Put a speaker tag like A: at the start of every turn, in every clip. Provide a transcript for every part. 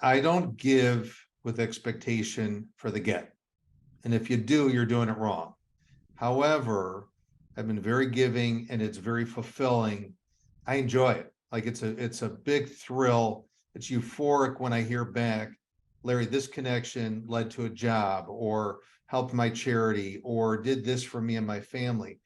A: I don't give with expectation for the get. And if you do, you're doing it wrong. However, I've been very giving and it's very fulfilling. I enjoy it. Like it's a big thrill. It's euphoric when I hear back, Larry, this connection led to a job or helped my charity or did this for me and my family.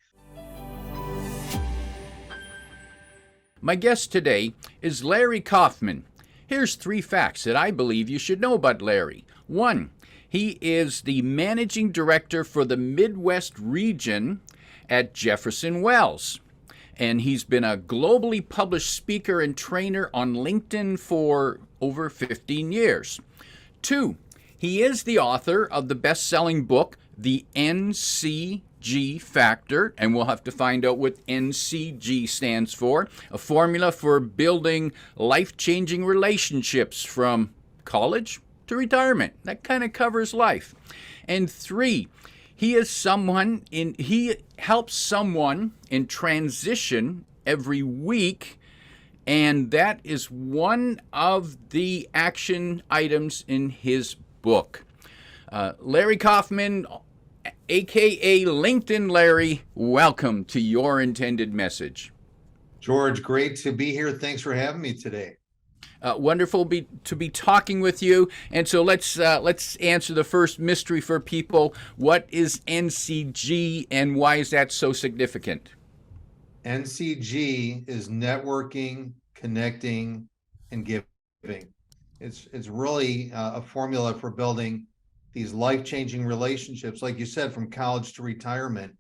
B: My guest today is Larry Kaufman. Here's 3 facts that I believe you should know about Larry. 1, he is the managing director for the Midwest region at Jefferson Wells. And he's been a globally published speaker and trainer on LinkedIn for over 15 years. 2, he is the author of the best-selling book, The NCG Factor, and we'll have to find out what NCG stands for, a formula for building life-changing relationships from college to retirement. That kind of covers life. And 3, he helps someone in transition every week, and that is one of the action items in his book. Larry Kaufman, aka LinkedIn Larry, welcome to Your Intended Message.
A: George, great to be here. Thanks for having me today.
B: Wonderful to be talking with you. And so let's answer the first mystery for people. What is NCG and why is that so significant?
A: NCG is networking, connecting, and giving. It's really a formula for building these life-changing relationships, like you said, from college to retirement.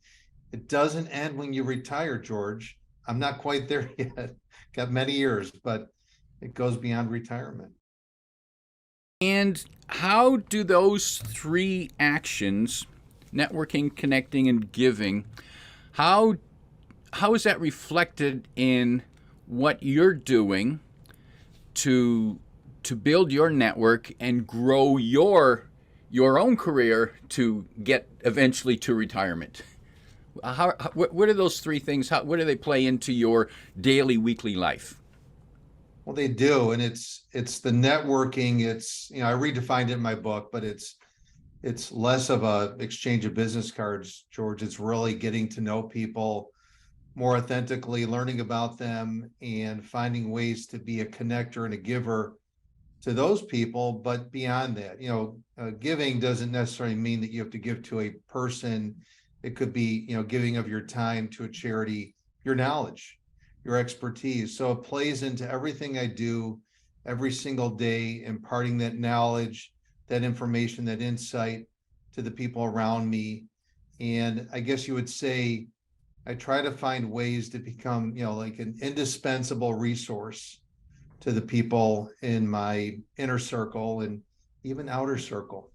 A: It doesn't end when you retire, George. I'm not quite there yet. Got many years, but it goes beyond retirement.
B: And how do those 3 actions, networking, connecting, and giving, how is that reflected in what you're doing to build your network and grow your own career to get eventually to retirement? What are those 3 things? What do they play into your daily, weekly life?
A: Well, they do, and it's the networking. It's, I redefined it in my book, but it's less of a exchange of business cards, George. It's really getting to know people more authentically, learning about them, and finding ways to be a connector and a giver to those people. But beyond that, giving doesn't necessarily mean that you have to give to a person. It could be, giving of your time to a charity, your knowledge, your expertise. So it plays into everything I do every single day, imparting that knowledge, that information, that insight to the people around me. And I guess you would say I try to find ways to become, like an indispensable resource to the people in my inner circle and even outer circle.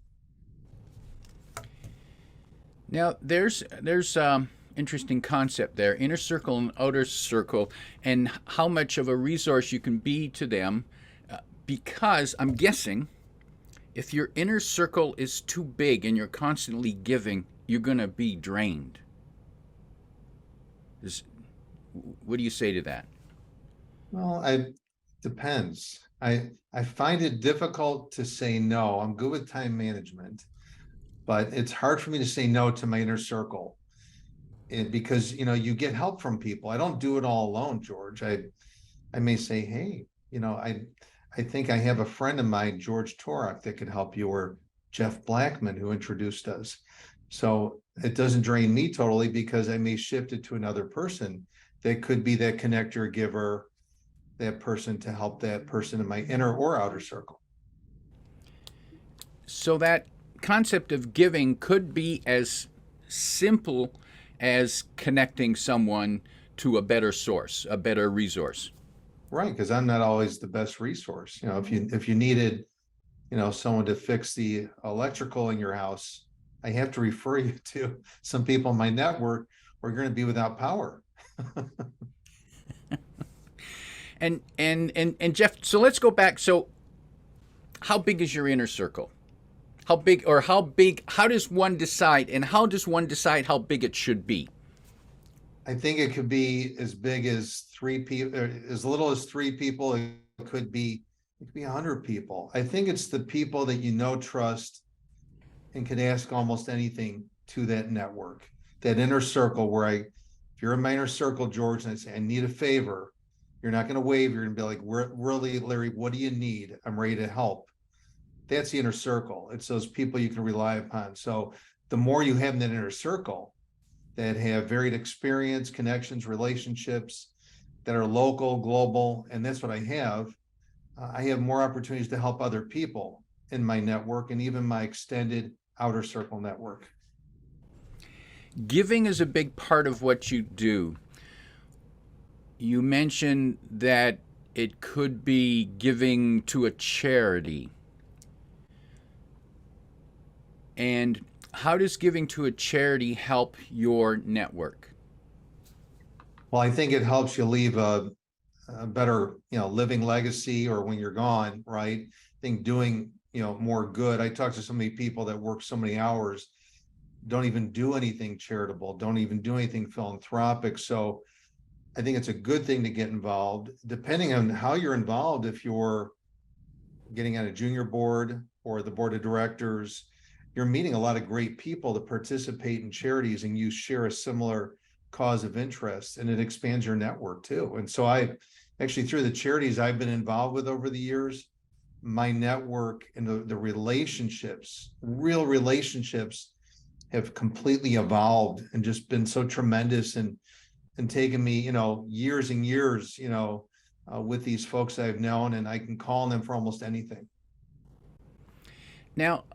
B: Now, there's interesting concept there, inner circle and outer circle, and how much of a resource you can be to them, because I'm guessing if your inner circle is too big and you're constantly giving, you're going to be drained. What do you say to that?
A: Well, it depends. I find it difficult to say no. I'm good with time management, but it's hard for me to say no to my inner circle. Because you get help from people. I don't do it all alone, George. I may say, hey, I think I have a friend of mine, George Torok, that could help you, or Jeff Blackman, who introduced us. So it doesn't drain me totally, because I may shift it to another person that could be that connector, giver, that person to help that person in my inner or outer circle.
B: So that concept of giving could be as simple as connecting someone to a better source, a better resource.
A: Right, because I'm not always the best resource. If you needed, someone to fix the electrical in your house, I have to refer you to some people in my network, or you're going to be without power.
B: And Jeff, so let's go back. So how big is your inner circle? How does one decide, and how does one decide how big it should be?
A: I think it could be as big as 3 people, as little as 3 people. It could be It could be 100 people. I think it's the people that you know, trust, and can ask almost anything to that network, that inner circle where if you're in my inner circle, George, and I say, I need a favor, you're not going to wave. You're going to be like, really, Larry, what do you need? I'm ready to help. That's the inner circle. It's those people you can rely upon. So the more you have in that inner circle that have varied experience, connections, relationships that are local, global, and that's what I have more opportunities to help other people in my network and even my extended outer circle network.
B: Giving is a big part of what you do. You mentioned that it could be giving to a charity. And how does giving to a charity help your network?
A: Well, I think it helps you leave a better, living legacy, or when you're gone, right? I think doing, more good. I talk to so many people that work so many hours, don't even do anything charitable, don't even do anything philanthropic. So I think it's a good thing to get involved, depending on how you're involved. If you're getting on a junior board or the board of directors, you're meeting a lot of great people to participate in charities, and you share a similar cause of interest, and it expands your network too. And so I actually, through the charities I've been involved with over the years, my network and the relationships, real relationships, have completely evolved and just been so tremendous, and taken me, years and years, with these folks I've known, and I can call on them for almost anything.
B: Now,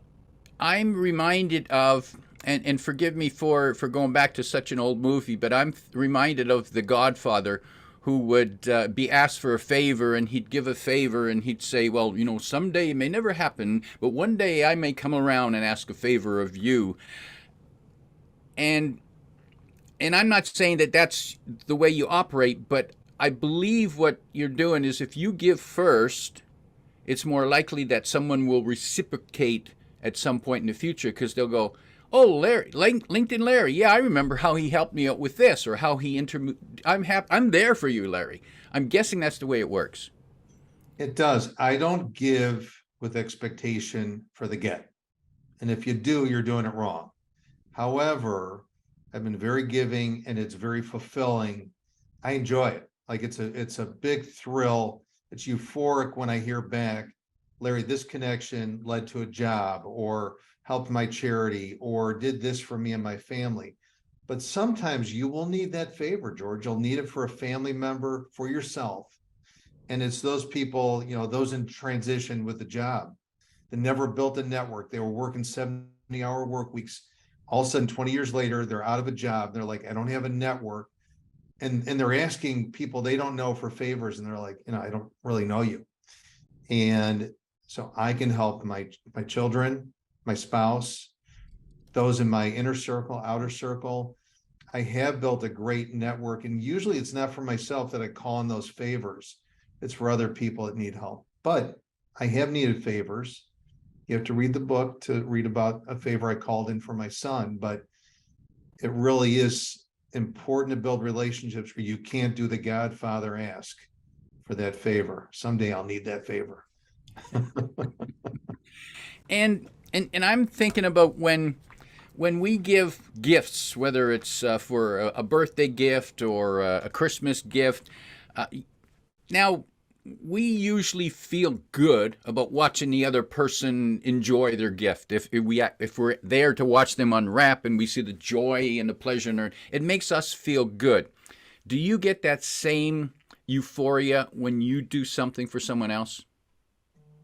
B: I'm reminded of, and forgive me for going back to such an old movie, but I'm reminded of The Godfather, who would be asked for a favor, and he'd give a favor, and he'd say, well, someday it may never happen, but one day I may come around and ask a favor of you. And I'm not saying that that's the way you operate, but I believe what you're doing is if you give first, it's more likely that someone will reciprocate at some point in the future, because they'll go, oh, Larry, LinkedIn Larry, yeah, I remember how he helped me out with this, or how I'm there for you, Larry. I'm guessing that's the way it works.
A: It does. I don't give with expectation for the get. And if you do, you're doing it wrong. However, I've been very giving, and it's very fulfilling. I enjoy it. Like it's a big thrill. It's euphoric when I hear back, Larry, this connection led to a job, or helped my charity, or did this for me and my family. But sometimes you will need that favor, George. You'll need it for a family member, for yourself. And it's those people, those in transition with the job that never built a network. They were working 70-hour work weeks. All of a sudden, 20 years later, they're out of a job. They're like, I don't have a network. And they're asking people they don't know for favors. And they're like, I don't really know you. And so I can help my children, my spouse, those in my inner circle, outer circle. I have built a great network, and usually it's not for myself that I call in those favors. It's for other people that need help. But I have needed favors. You have to read the book to read about a favor I called in for my son, but it really is important to build relationships where you can't do the Godfather ask for that favor. Someday I'll need that favor.
B: And I'm thinking about when we give gifts, whether it's for a birthday gift or a Christmas gift. Now, we usually feel good about watching the other person enjoy their gift. If we're there to watch them unwrap and we see the joy and the pleasure in it, it makes us feel good. Do you get that same euphoria when you do something for someone else?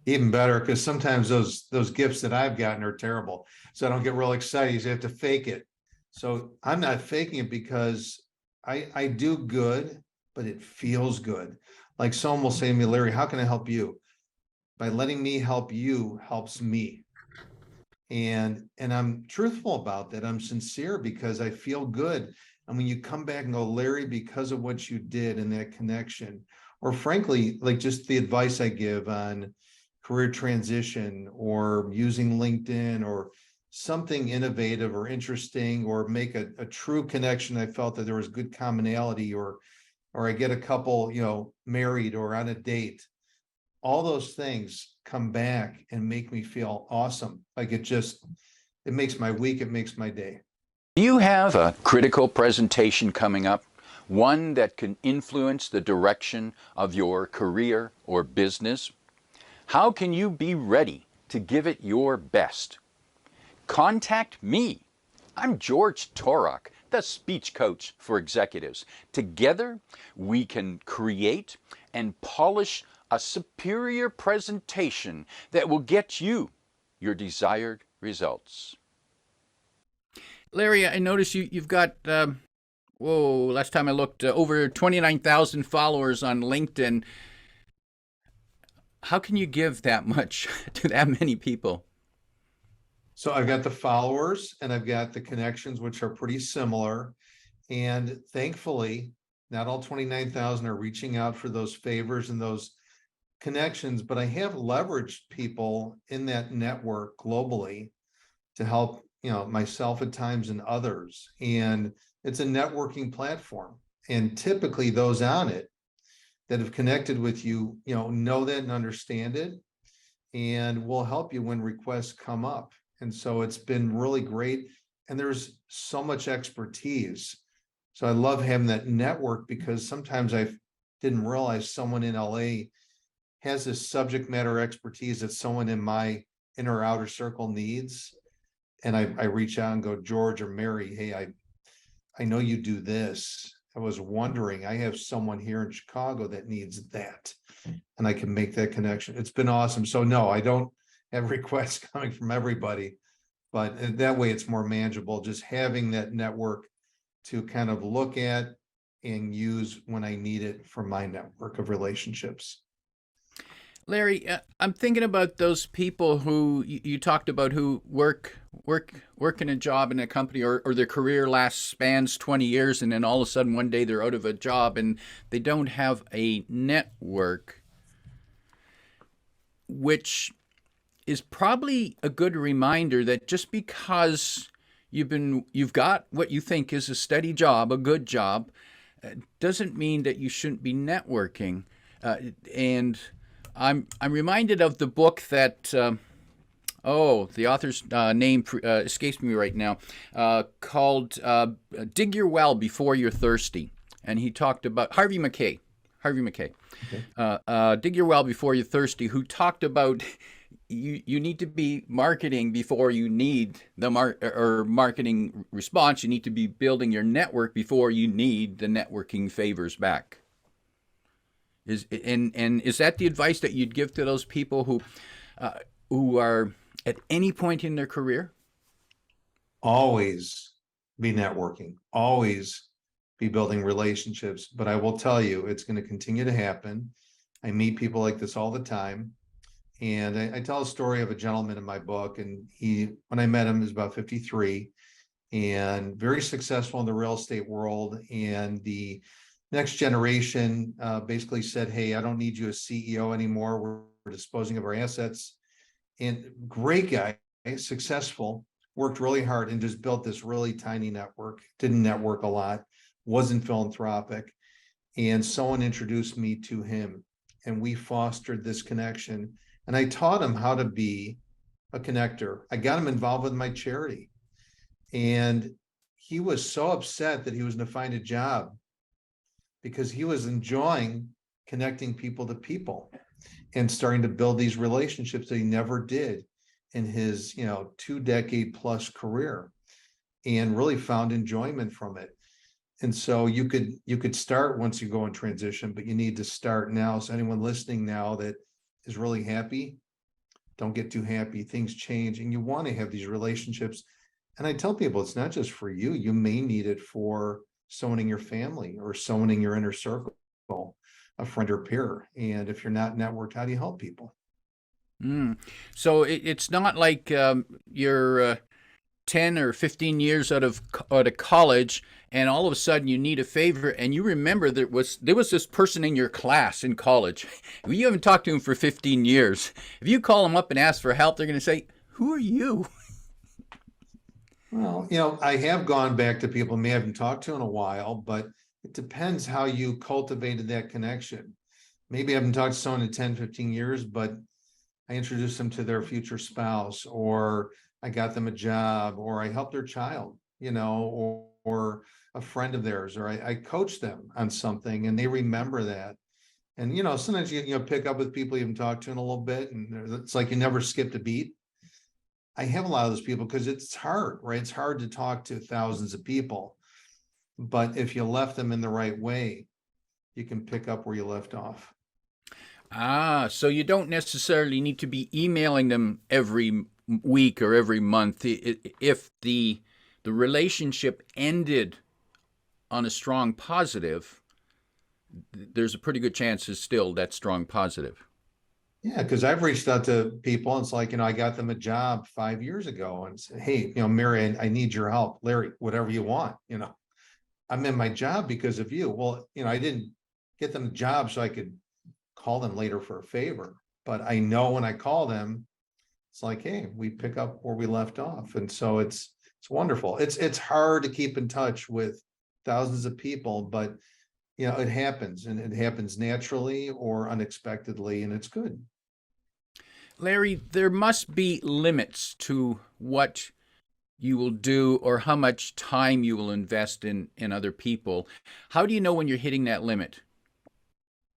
A: Even better, because sometimes those gifts that I've gotten are terrible. So I don't get real excited. You have to fake it. So I'm not faking it, because I do good, but it feels good. Like someone will say to me, Larry, how can I help you? By letting me help you helps me. And I'm truthful about that. I'm sincere, because I feel good. And when you come back and go, Larry, because of what you did and that connection, or frankly, like just the advice I give on career transition, or using LinkedIn, or something innovative or interesting, or make a true connection. I felt that there was good commonality, or I get a couple, married or on a date. all those things come back and make me feel awesome. Like it makes my week, it makes my day.
B: Do you have a critical presentation coming up? One that can influence the direction of your career or business? How can you be ready to give it your best? Contact me. I'm George Torok, the speech coach for executives. Together, we can create and polish a superior presentation that will get you your desired results. Larry, I notice you've got, last time I looked, over 29,000 followers on LinkedIn. How can you give that much to that many people?
A: So I've got the followers and I've got the connections, which are pretty similar. And thankfully, not all 29,000 are reaching out for those favors and those connections, but I have leveraged people in that network globally to help, myself at times and others. And it's a networking platform. And typically those on it that have connected with you, know that and understand it and will help you when requests come up. And so it's been really great. And there's so much expertise. So I love having that network because sometimes I didn't realize someone in LA has this subject matter expertise that someone in my inner outer circle needs. And I reach out and go, George or Mary, hey, I know you do this. I was wondering, I have someone here in Chicago that needs that. And I can make that connection. It's been awesome. So no, I don't have requests coming from everybody, but that way it's more manageable, just having that network to kind of look at and use when I need it for my network of relationships.
B: Larry, I'm thinking about those people who you talked about who work in a job in a company or their career spans 20 years and then all of a sudden one day they're out of a job and they don't have a network, which is probably a good reminder that just because you've got what you think is a steady job, a good job, doesn't mean that you shouldn't be networking. And I'm reminded of the book that the author's name escapes me right now, called "Dig Your Well Before You're Thirsty," and he talked about Harvey Mackay. Okay. Dig Your Well Before You're Thirsty, who talked about you need to be marketing before you need the marketing response. You need to be building your network before you need the networking favors back. Is that the advice that you'd give to those people who are at any point in their career?
A: Always be networking, always be building relationships. But I will tell you, it's going to continue to happen. I meet people like this all the time. And I tell a story of a gentleman in my book, and when I met him, he was about 53 and very successful in the real estate world. And the next generation basically said, hey, I don't need you as CEO anymore. We're disposing of our assets. And great guy, successful, worked really hard and just built this really tiny network, didn't network a lot, wasn't philanthropic. And someone introduced me to him and we fostered this connection. And I taught him how to be a connector. I got him involved with my charity. And he was so upset that he was going to find a job because he was enjoying connecting people to people and starting to build these relationships that he never did in his 2-decade plus career, and really found enjoyment from it. And so you could start once you go in transition, but you need to start now. So anyone listening now that is really happy, don't get too happy. Things change and you want to have these relationships. And I tell people, it's not just for you. You may need it for someone in your family or someone in your inner circle, a friend or peer. And if you're not networked, how do you help people?
B: So it's not like you're 10 or 15 years out of college and all of a sudden you need a favor and you remember there was this person in your class in college. You haven't talked to him for 15 years. If you call them up and ask for help, they're going to say, who are you?
A: Well, I have gone back to people I haven't talked to in a while, but it depends how you cultivated that connection. maybe I haven't talked to someone in 10, 15 years, but I introduced them to their future spouse, or I got them a job, or I helped their child, or a friend of theirs, or I coached them on something and they remember that. And, sometimes you pick up with people you haven't talked to in a little bit, and it's like you never skipped a beat. I have a lot of those people because it's hard, right? It's hard to talk to thousands of people. But if you left them in the right way, you can pick up where you left off.
B: Ah, so you don't necessarily need to be emailing them every week or every month. If the relationship ended on a strong positive, there's a pretty good chance it's still that strong positive.
A: Yeah, because I've reached out to people and it's like, I got them a job 5 years ago and said, hey, Mary, I need your help. Larry, whatever you want, I'm in my job because of you. Well, I didn't get them a job so I could call them later for a favor, but I know when I call them, it's like, hey, we pick up where we left off. And so it's wonderful. It's hard to keep in touch with thousands of people, but it happens, and it happens naturally or unexpectedly, and it's good.
B: Larry, there must be limits to what you will do or how much time you will invest in other people. How do you know when you're hitting that limit?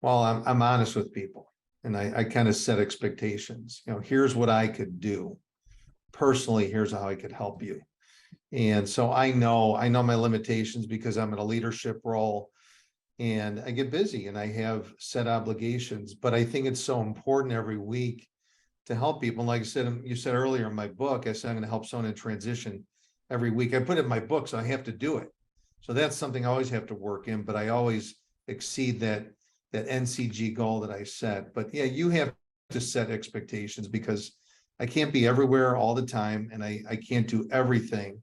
A: Well, I'm honest with people, and I kind of set expectations. Here's what I could do personally. Here's how I could help you. And so I know my limitations because I'm in a leadership role and I get busy and I have set obligations, but I think it's so important every week to help people. And like I said, you said earlier in my book, I said I'm going to help someone in transition every week. I put it in my book, so I have to do it. So that's something I always have to work in, but I always exceed that NCG goal that I set. But yeah, you have to set expectations because I can't be everywhere all the time and I can't do everything,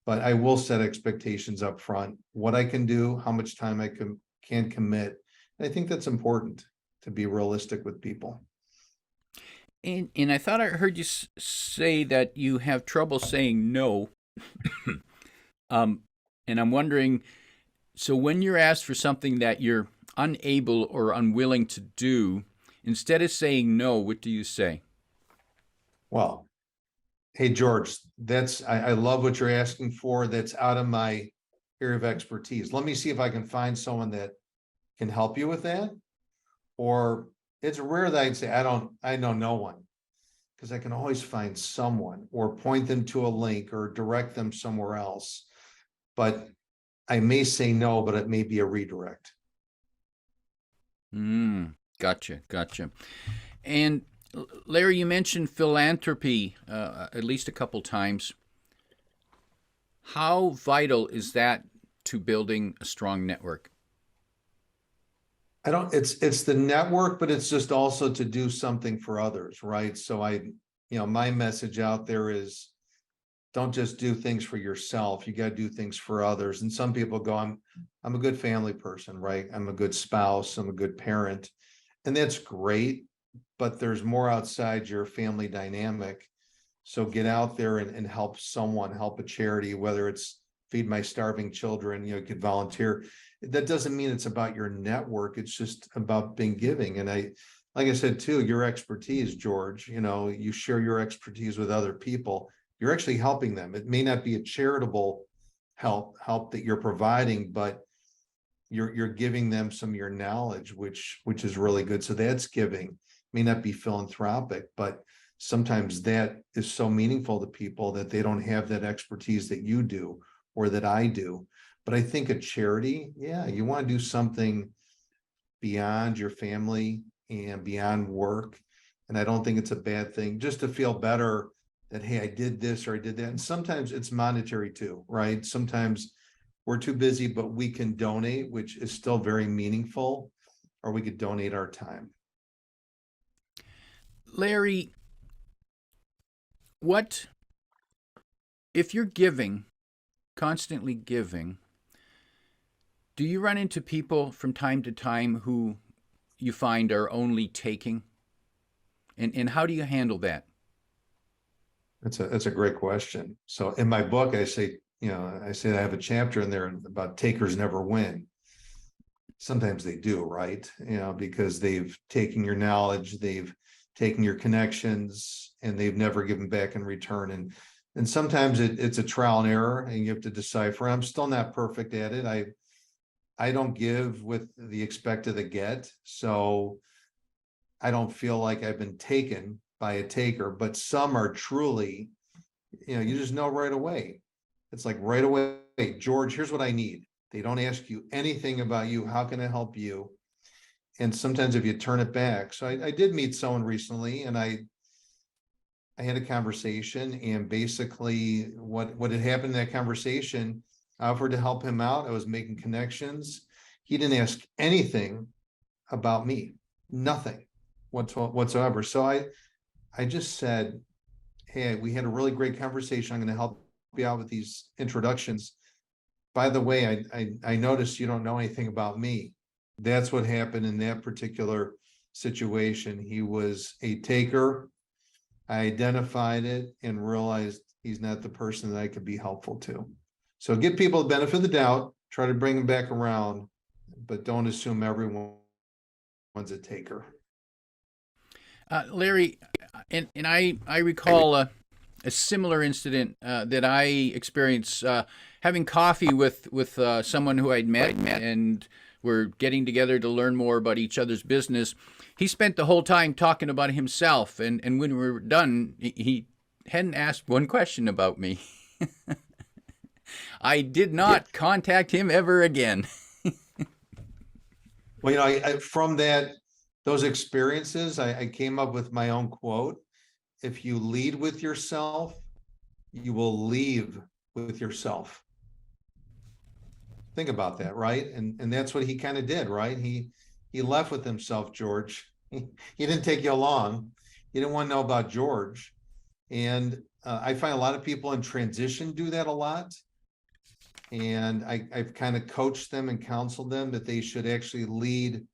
A: but I will set expectations up front, what I can do, how much time I can commit. And I think that's important to be realistic with people.
B: And I thought I heard you say that you have trouble saying no. um, and I'm wondering, so when you're asked for something that you're unable or unwilling to do, instead of saying no, what do you say?
A: Well, hey, George, I love what you're asking for. That's out of my area of expertise. Let me see if I can find someone that can help you with that. Or it's rare that I'd say, I know no one, because I can always find someone or point them to a link or direct them somewhere else. But I may say no, but it may be a redirect.
B: Gotcha. And Larry, you mentioned philanthropy at least a couple times. How vital is that to building a strong network?
A: It's the network, but it's just also to do something for others, right? So my message out there is don't just do things for yourself. You got to do things for others. And some people go, I'm a good family person, right? I'm a good spouse. I'm a good parent. And that's great, but there's more outside your family dynamic. So get out there and help someone, help a charity, whether it's feed my starving children, you could volunteer. That doesn't mean it's about your network. It's just about being giving. And like I said, too, your expertise, George, you share your expertise with other people. You're actually helping them. It may not be a charitable help that you're providing, but you're giving them some of your knowledge, which is really good. So that's giving. May not be philanthropic, but sometimes that is so meaningful to people that they don't have that expertise that you do or that I do. But I think a charity, yeah, you want to do something beyond your family and beyond work. And I don't think it's a bad thing just to feel better that, hey, I did this or I did that. And sometimes it's monetary too, right? Sometimes we're too busy, but we can donate, which is still very meaningful, or we could donate our time.
B: Larry, what if you're giving, constantly giving, do you run into people from time to time who you find are only taking? And how do you handle that?
A: That's a great question. So in my book, I say I have a chapter in there about takers never win. sometimes they do, right? Because they've taken your knowledge, they've taken your connections, and they've never given back in return. And sometimes it's a trial and error, and you have to decipher. I'm still not perfect at it. I don't give with the expect of the get. So I don't feel like I've been taken by a taker, but some are truly, you just know right away. It's like right away, "Hey, George, here's what I need." They don't ask you anything about you. How can I help you? And sometimes if you turn it back. So I did meet someone recently, and I had a conversation, and basically what had happened in that conversation, I offered to help him out. I was making connections. He didn't ask anything about me, nothing whatsoever. So I just said, "Hey, we had a really great conversation. I'm going to help you out with these introductions. By the way, I noticed you don't know anything about me." That's what happened in that particular situation. He was a taker. I identified it and realized he's not the person that I could be helpful to. So give people the benefit of the doubt, try to bring them back around, but don't assume everyone's a taker.
B: Larry, and I recall a similar incident that I experienced having coffee with someone who I'd met, and we're getting together to learn more about each other's business. He spent the whole time talking about himself, and when we were done, he hadn't asked one question about me. I did not contact him ever again.
A: Well, from those experiences, I came up with my own quote. If you lead with yourself, you will leave with yourself. Think about that, right? And that's what he kind of did, right? He left with himself, George. He didn't take you along. He didn't want to know about George. And I find a lot of people in transition do that a lot. And I've kind of coached them and counseled them that they should actually lead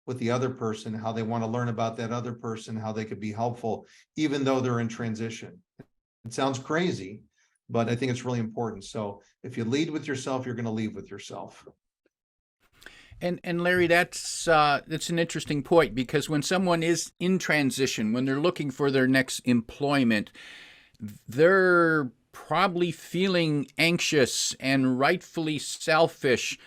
A: with the other person, how they want to learn about that other person, how they could be helpful, even though they're in transition. It sounds crazy, but I think it's really important. So if you lead with yourself, you're going to leave with yourself.
B: And Larry, that's an interesting point, because when someone is in transition, when they're looking for their next employment, they're probably feeling anxious and rightfully selfish,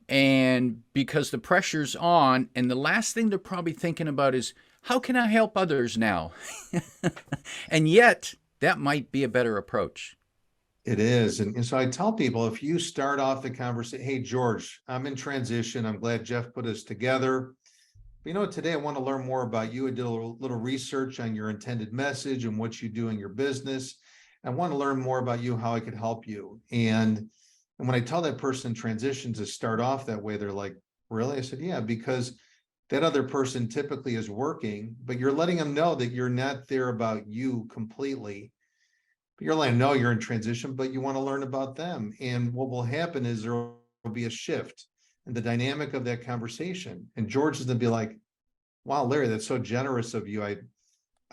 B: and because the pressure's on, and the last thing they're probably thinking about is, how can I help others now? And yet that might be a better approach.
A: It is. And so I tell people, if you start off the conversation, "Hey, George, I'm in transition. I'm glad Jeff put us together. But today I want to learn more about you. I did a little research on your intended message and what you do in your business. I want to learn more about you, how I could help you." And when I tell that person in transition to start off that way, they're like, "Really?" I said, "Yeah, because that other person typically is working, but you're letting them know that you're not there about you completely. But you're letting them know you're in transition, but you want to learn about them. And what will happen is there will be a shift in the dynamic of that conversation. And George is going to be like, "Wow, Larry, that's so generous of you. I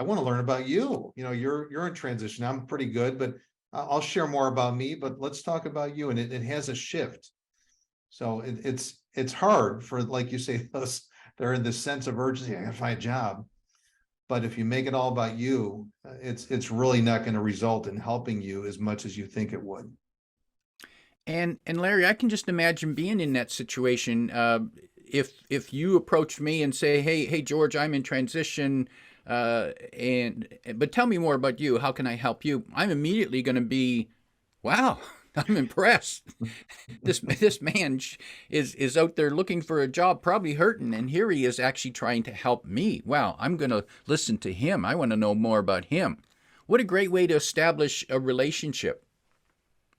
A: want to learn about you. You're in transition. I'm pretty good, but I'll share more about me, but let's talk about you." And it has a shift. So it's hard for, like you say, those they're in this sense of urgency. I gotta find a job. But if you make it all about you, it's really not going to result in helping you as much as you think it would.
B: And Larry, I can just imagine being in that situation. If you approach me and say, hey George, I'm in transition, but tell me more about you. How can I help you? I'm immediately going to be, wow, I'm impressed. This man is out there looking for a job, probably hurting, and here he is actually trying to help me. Wow, I'm going to listen to him. I want to know more about him. What a great way to establish a relationship.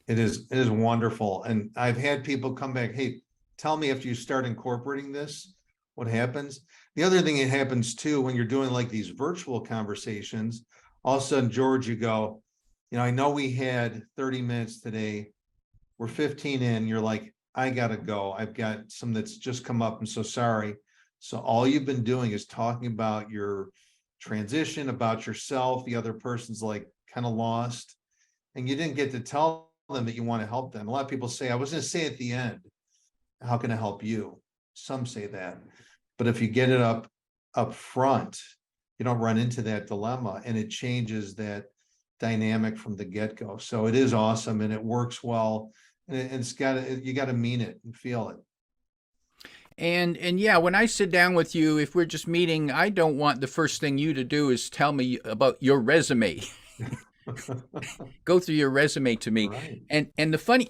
A: It is wonderful. And I've had people come back, "Hey, tell me after you start incorporating this, what happens?" The other thing that happens too, when you're doing like these virtual conversations, all of a sudden, George, you go, "I know we had 30 minutes today. We're 15 in." You're like, "I gotta go. I've got some that's just come up. I'm so sorry." So all you've been doing is talking about your transition, about yourself. The other person's like kind of lost, and you didn't get to tell them that you want to help them. A lot of people say, "I was going to say at the end, how can I help you?" some say that. But if you get it up front, you don't run into that dilemma, and it changes that dynamic from the get-go. So it is awesome and it works well. And it's got, you got to mean it and feel it.
B: And yeah, when I sit down with you, if we're just meeting, I don't want the first thing you to do is tell me about your resume. Go through your resume to me.
A: Right.
B: And the funny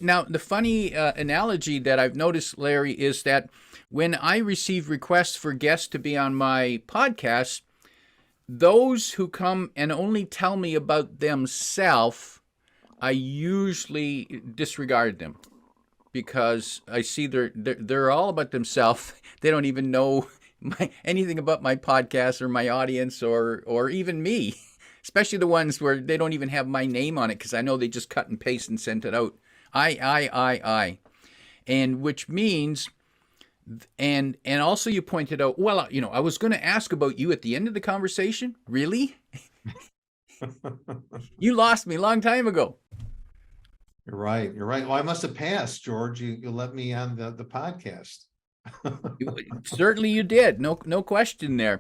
B: analogy that I've noticed, Larry, is that when I receive requests for guests to be on my podcast, those who come and only tell me about themselves, I usually disregard them because I see they're all about themselves. They don't even know anything about my podcast or my audience or even me. Especially the ones where they don't even have my name on it because I know they just cut and paste and sent it out. I. And which means, and also you pointed out, well, I was going to ask about you at the end of the conversation. Really? You lost me a long time ago.
A: You're right. You're right. Well, I must have passed, George. You let me on the podcast.
B: Certainly you did. No question there.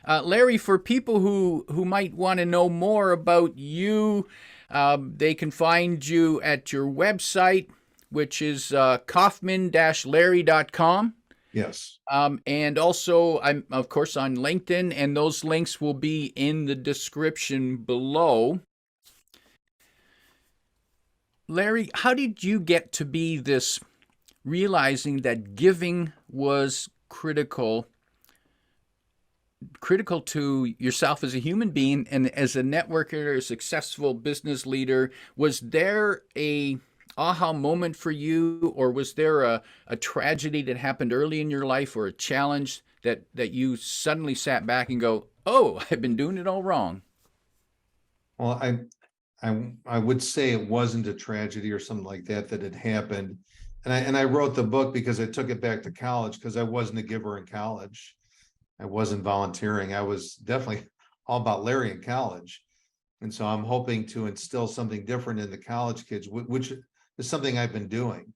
B: Larry, for people who might want to know more about you, they can find you at your website, which is kaufman-larry.com.
A: Yes.
B: And also, I'm, of course, on LinkedIn, and those links will be in the description below. Larry, how did you get to be this, realizing that giving was critical to yourself as a human being and as a networker, a successful business leader? Was there a aha moment for you, or was there a tragedy that happened early in your life or a challenge that you suddenly sat back and go, oh, I've been doing it all wrong?
A: Well, I would say it wasn't a tragedy or something like that had happened. And I wrote the book because I took it back to college because I wasn't a giver in college. I wasn't volunteering. I was definitely all about Larry in college. And so I'm hoping to instill something different in the college kids, which is something I've been doing.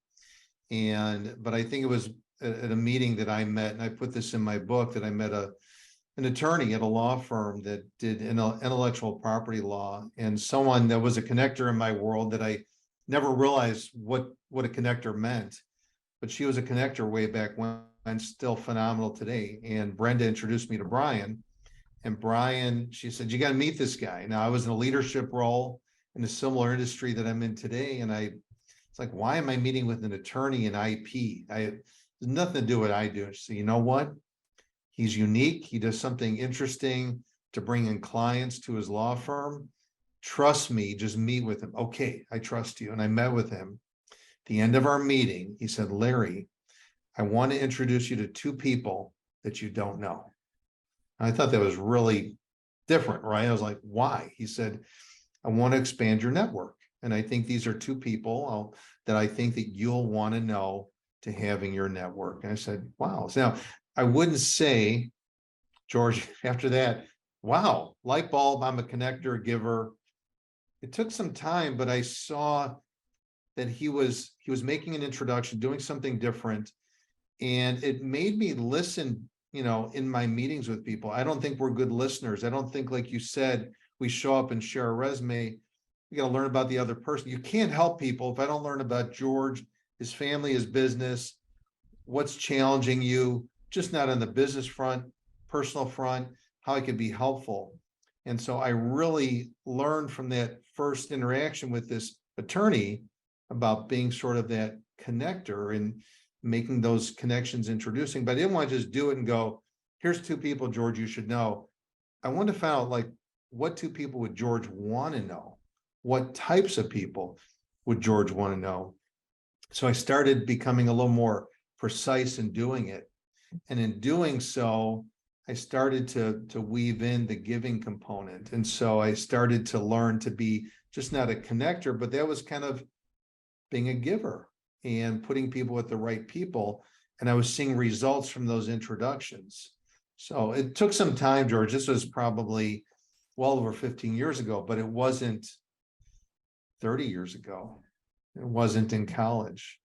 A: But I think it was at a meeting that I met, and I put this in my book, that I met an attorney at a law firm that did intellectual property law, and someone that was a connector in my world that I never realized what a connector meant, but she was a connector way back when, and still phenomenal today. And Brenda introduced me to Brian, and Brian, she said, you got to meet this guy. Now I was in a leadership role in a similar industry that I'm in today. And it's like, why am I meeting with an attorney in IP? There's nothing to do with what I do. So you know what? He's unique. He does something interesting to bring in clients to his law firm. Trust me, just meet with him. Okay, I trust you. And I met with him. At the end of our meeting, he said, Larry, I want to introduce you to two people that you don't know. And I thought that was really different, right? I was like, why? He said, I want to expand your network. And I think these are two people that I think that you'll want to know to having your network. And I said, wow. So now I wouldn't say, George, after that, wow, light bulb, I'm a connector, a giver. It took some time, but I saw that he was making an introduction, doing something different. And it made me listen, in my meetings with people. I don't think we're good listeners. I don't think, like you said, we show up and share a resume. You got to learn about the other person. You can't help people if I don't learn about George, his family, his business, what's challenging you, just not on the business front, personal front, how I could be helpful. And so I really learned from that first interaction with this attorney about being sort of that connector and making those connections, introducing, but I didn't want to just do it and go, here's two people, George, you should know. I want to find out, like, what two people would George want to know? What types of people would George want to know? So I started becoming a little more precise in doing it. And in doing so, I started to weave in the giving component. And so I started to learn to be just not a connector, but that was kind of being a giver and putting people with the right people. And I was seeing results from those introductions. So it took some time, George. This was probably well over 15 years ago, but it wasn't 30 years ago. It wasn't in college.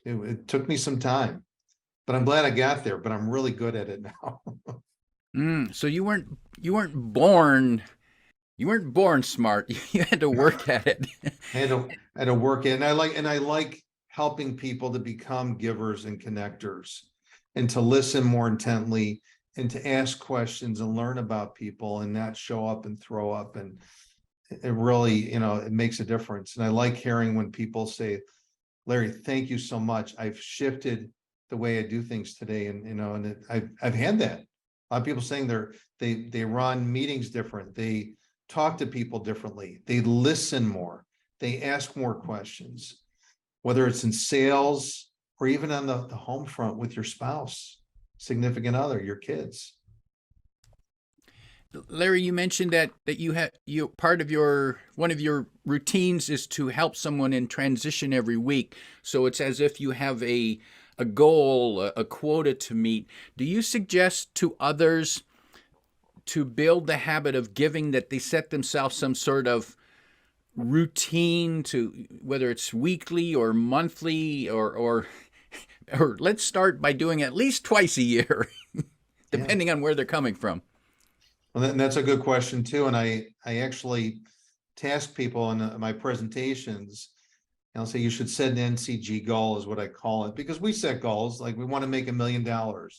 A: It took me some time. but I'm glad I got there, but I'm really good at it now.
B: So you weren't born smart. You had to work at it.
A: I had to work it. And I like helping people to become givers and connectors and to listen more intently and to ask questions and learn about people and not show up and throw up. And it really, it makes a difference. And I like hearing when people say, Larry, thank you so much. I've shifted the way I do things today. And I've had that. A lot of people saying they run meetings different. They talk to people differently. They listen more. They ask more questions, whether it's in sales or even on the home front with your spouse, significant other, your kids.
B: Larry, you mentioned that one of your routines is to help someone in transition every week. So it's as if you have a goal, a quota to meet. Do you suggest to others to build the habit of giving, that they set themselves some sort of routine, to whether it's weekly or monthly, or let's start by doing at least twice a year, depending on where they're coming from?
A: Well, that's a good question too. And I actually task people in my presentations, and I'll say you should set an NCG goal, is what I call it, because we set goals like we want to make $1 million, or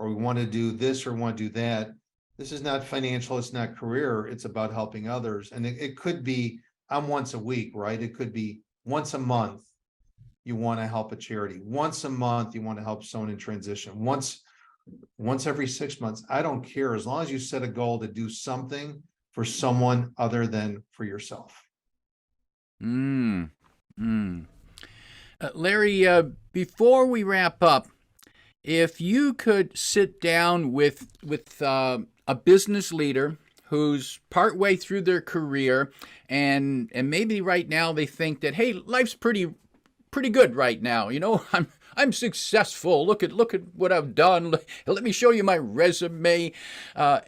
A: we want to do this, or want to do that. This is not financial, it's not career, it's about helping others. And it could be once a week, right? It could be once a month you want to help a charity. Once a month you want to help someone in transition. Once every 6 months. I don't care, as long as you set a goal to do something for someone other than for yourself.
B: Larry, before we wrap up, if you could sit down with a business leader who's partway through their career, and maybe right now they think that, hey, life's pretty good right now. I'm successful. Look at what I've done. Let me show you my resume.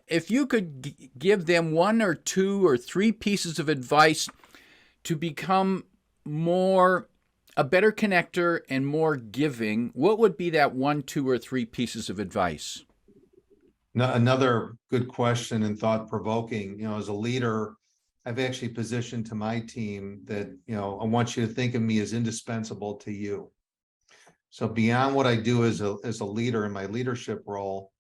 B: If you could give them 1 or 2 or 3 pieces of advice to become a better connector and more giving, what would be that 1, 2, or 3 pieces of advice?
A: Now, another good question and thought-provoking. As a leader, I've actually positioned to my team that, I want you to think of me as indispensable to you. So beyond what I do as a leader in my leadership role,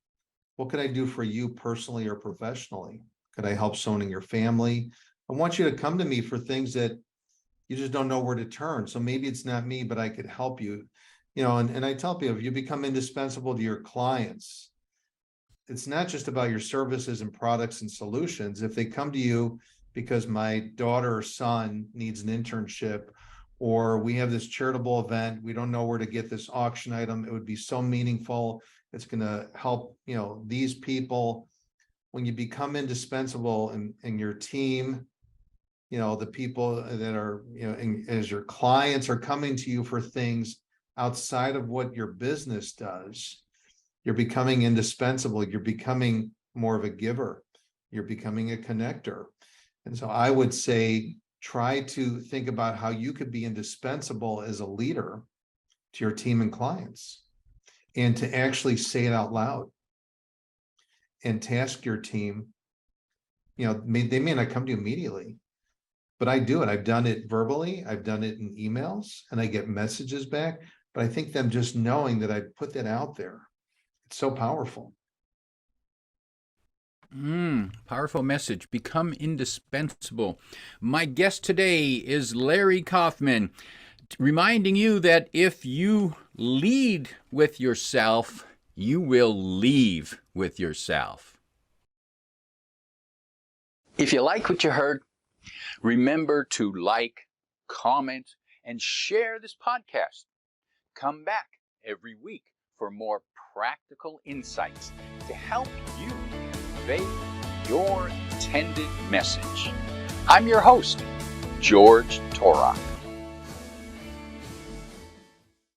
A: what could I do for you personally or professionally? Could I help someone in your family? I want you to come to me for things that you just don't know where to turn. So maybe it's not me, but I could help you. And I tell people, if you become indispensable to your clients, it's not just about your services and products and solutions. If they come to you because my daughter or son needs an internship, or we have this charitable event, we don't know where to get this auction item, it would be so meaningful, it's going to help these people. When you become indispensable in your team, the people that are as your clients are coming to you for things outside of what your business does, you're becoming indispensable. You're becoming more of a giver. You're becoming a connector. And so I would say, try to think about how you could be indispensable as a leader to your team and clients, and to actually say it out loud and task your team. They may not come to you immediately, but I do it. I've done it verbally. I've done it in emails, and I get messages back. But I think them just knowing that I put that out there, it's so powerful.
B: Powerful message. Become indispensable. My guest today is Larry Kaufman, reminding you that if you lead with yourself, you will leave with yourself. If you like what you heard, remember to like, comment, and share this podcast. Come back every week for more practical insights to help you convey your intended message. I'm your host, George Torok.